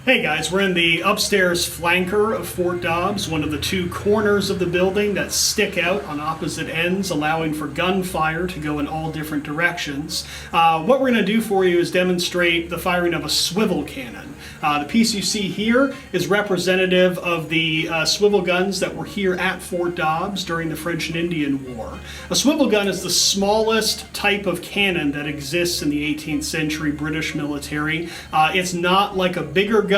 Hey guys, we're in the upstairs flanker of Fort Dobbs, one of the two corners of the building that stick out on opposite ends, allowing for gunfire to go in all different directions. What we're going to do for you is demonstrate the firing of a swivel cannon. The piece you see here is representative of the swivel guns that were here at Fort Dobbs during the French and Indian War. A swivel gun is the smallest type of cannon that exists in the 18th century British military. It's not like a bigger gun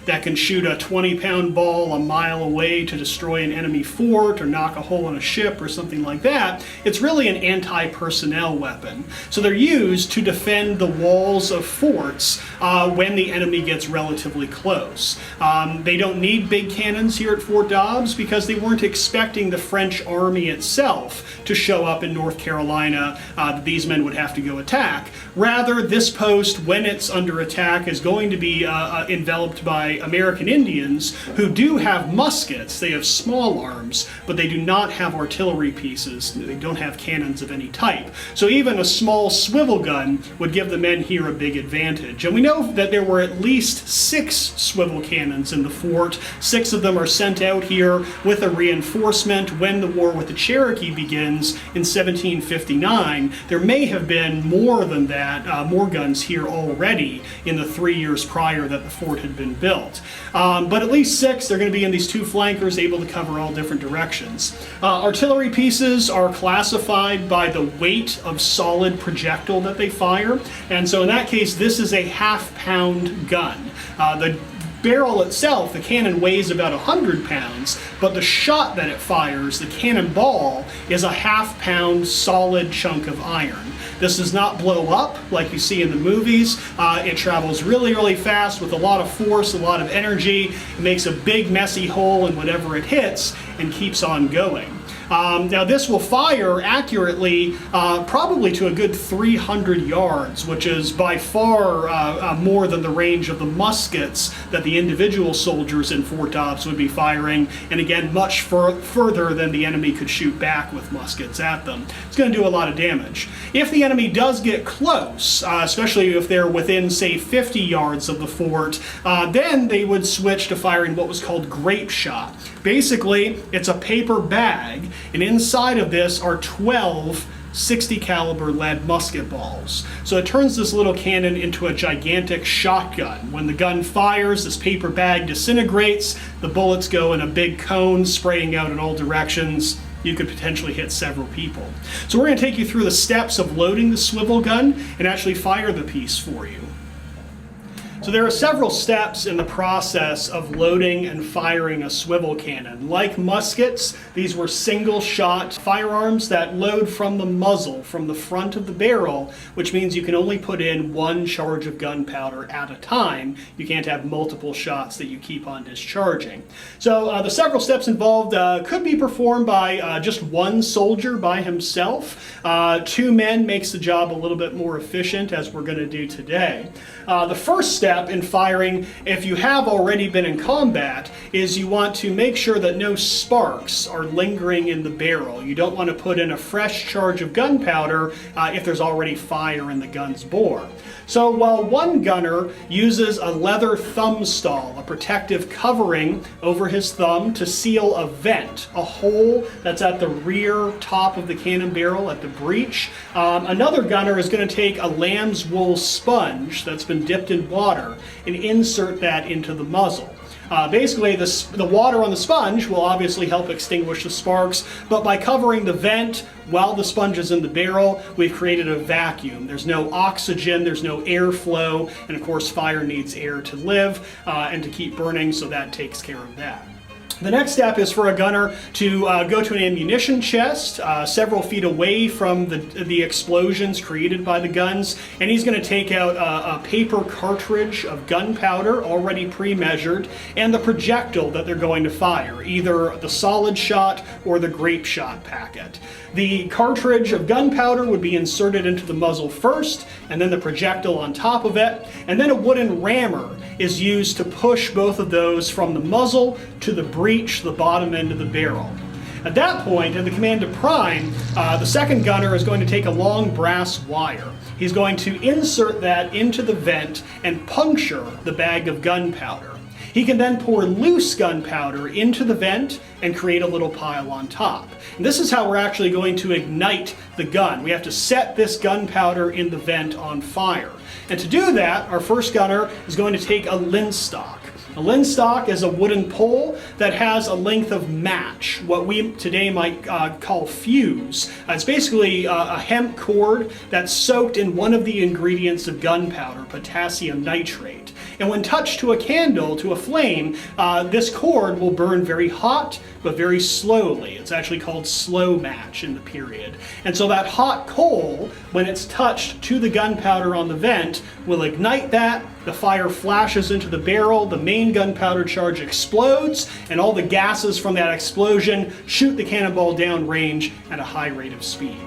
that can shoot a 20-pound ball a mile away to destroy an enemy fort or knock a hole in a ship or something like that. It's really an anti-personnel weapon. So they're used to defend the walls of forts when the enemy gets relatively close. They don't need big cannons here at Fort Dobbs because they weren't expecting the French army itself to show up in North Carolina that these men would have to go attack. Rather, this post, when it's under attack, is going to be enveloped by American Indians who do have muskets. They have small arms, but they do not have artillery pieces. They don't have cannons of any type. So even a small swivel gun would give the men here a big advantage. And we know that there were at least 6 swivel cannons in the fort. 6 of them are sent out here with a reinforcement when the war with the Cherokee begins in 1759. There may have been more than that, more guns here already in the 3 years prior that the fort had been built. But at least 6, they're going to be in these 2 flankers, able to cover all different directions. Artillery pieces are classified by the weight of solid projectile that they fire, and so in that case, this is a half-pound gun. The barrel itself, the cannon, weighs about 100 pounds, but the shot that it fires, the cannonball, is a half-pound solid chunk of iron. This does not blow up like you see in the movies. It travels really, really fast with a lot of force, a lot of energy. It makes a big, messy hole in whatever it hits and keeps on going. Now this will fire accurately probably to a good 300 yards, which is by far more than the range of the muskets that the individual soldiers in Fort Dobbs would be firing, and again much further than the enemy could shoot back with muskets at them. It's going to do a lot of damage. If the enemy does get close, especially if they're within, say, 50 yards of the fort, then they would switch to firing what was called grape shot. Basically, it's a paper bag, and inside of this are 12 .60 caliber lead musket balls. So it turns this little cannon into a gigantic shotgun. When the gun fires, this paper bag disintegrates, the bullets go in a big cone spraying out in all directions. You could potentially hit several people. So we're going to take you through the steps of loading the swivel gun and actually fire the piece for you. So there are several steps in the process of loading and firing a swivel cannon. Like muskets, these were single-shot firearms that load from the muzzle, from the front of the barrel, which means you can only put in 1 charge of gunpowder at a time. You can't have multiple shots that you keep on discharging. So the several steps involved could be performed by just 1 soldier by himself. 2 men makes the job a little bit more efficient, as we're going to do today. The first step in firing, if you have already been in combat, is you want to make sure that no sparks are lingering in the barrel. You don't want to put in a fresh charge of gunpowder if there's already fire in the gun's bore. So while one gunner uses a leather thumb stall, a protective covering over his thumb to seal a vent, a hole that's at the rear top of the cannon barrel at the breech, another gunner is going to take a lamb's wool sponge that's been dipped in water and insert that into the muzzle. Basically, the water on the sponge will obviously help extinguish the sparks, but by covering the vent while the sponge is in the barrel, we've created a vacuum. There's no oxygen, there's no airflow, and of course fire needs air to live and to keep burning, so that takes care of that. The next step is for a gunner to go to an ammunition chest several feet away from the explosions created by the guns, and he's going to take out a paper cartridge of gunpowder already pre-measured and the projectile that they're going to fire, either the solid shot or the grape shot packet. The cartridge of gunpowder would be inserted into the muzzle first, and then the projectile on top of it, and then a wooden rammer is used to push both of those from the muzzle to the breech, the bottom end of the barrel. At that point, at the command of prime, the second gunner is going to take a long brass wire. He's going to insert that into the vent and puncture the bag of gunpowder. He can then pour loose gunpowder into the vent and create a little pile on top. And this is how we're actually going to ignite the gun. We have to set this gunpowder in the vent on fire. And to do that, our first gunner is going to take a linstock. A linstock is a wooden pole that has a length of match, what we today might call fuse. It's basically a hemp cord that's soaked in one of the ingredients of gunpowder, potassium nitrate. And when touched to a candle, to a flame, this cord will burn very hot, but very slowly. It's actually called slow match in the period. And so that hot coal, when it's touched to the gunpowder on the vent, will ignite that. The fire flashes into the barrel, the main gunpowder charge explodes, and all the gases from that explosion shoot the cannonball down range at a high rate of speed.